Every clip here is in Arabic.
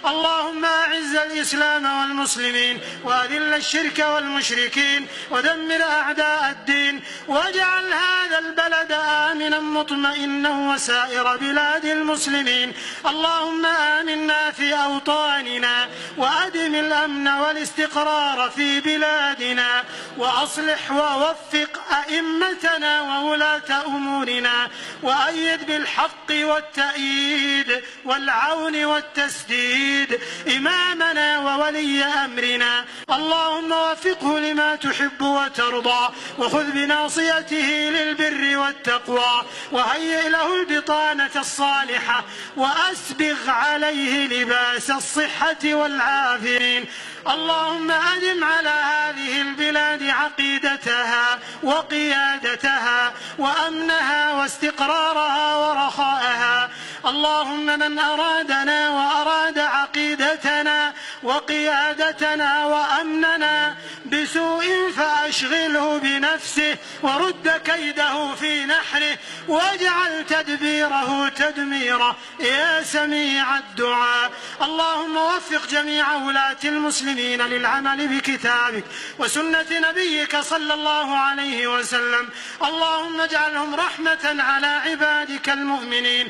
اللهم أعز الإسلام والمسلمين وأذل الشرك والمشركين ودمر أعداء الدين، واجعل هذا البلد آمنا مطمئنا وسائر بلاد المسلمين. اللهم آمنا في أوطاننا وأدم الأمن والاستقرار في بلادنا، وأصلح ووفق أئمتنا وولاة أمورنا، وأيد بالحق والتأييد والعون والتسديد إمامنا وولي أمرنا. اللهم وفقه لما تحب وترضى، وخذ بناصيته للبر والتقوى، وهيئ له البطانة الصالحة، وأسبغ عليه لباس الصحة والعافية. اللهم أدم على هذه البلاد عقيدتها وقيادتها وأمنها واستقرارها ورخاءها. اللهم من أرادنا وأراد عقيدتنا وقيادتنا وأمننا بسوء فأشغله بنفسه ورد كيده في نحره، واجعل تدبيره تدميره يا سميع الدعاء. اللهم وفق جميع ولاة المسلمين للعمل بكتابك وسنة نبيك صلى الله عليه وسلم. اللهم اجعلهم رحمة على عبادك المؤمنين.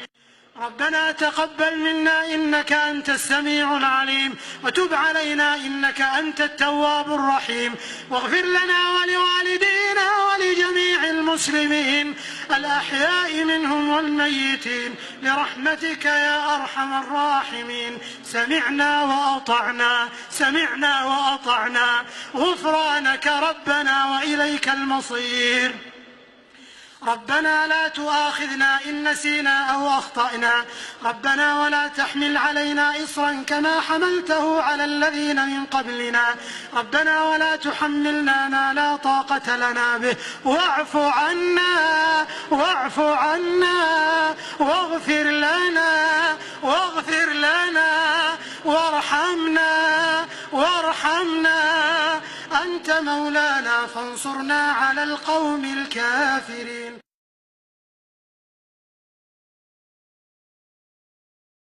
ربنا تقبل منا إنك أنت السميع العليم، وتب علينا إنك أنت التواب الرحيم، واغفر لنا ولوالدينا ولجميع المسلمين الأحياء منهم والميتين برحمتك يا أرحم الراحمين. سمعنا وأطعنا، سمعنا وأطعنا، غفرانك ربنا وإليك المصير. ربنا لا تؤاخذنا إن نسينا أو أخطأنا، ربنا ولا تحمل علينا إصرا كما حملته على الذين من قبلنا، ربنا ولا تحملنا ما لا طاقة لنا به، واعف عنا واعف عنا واغفر لنا واغفر لنا وارحمنا وارحمنا. أنت مولانا فانصرنا على القوم الكافرين.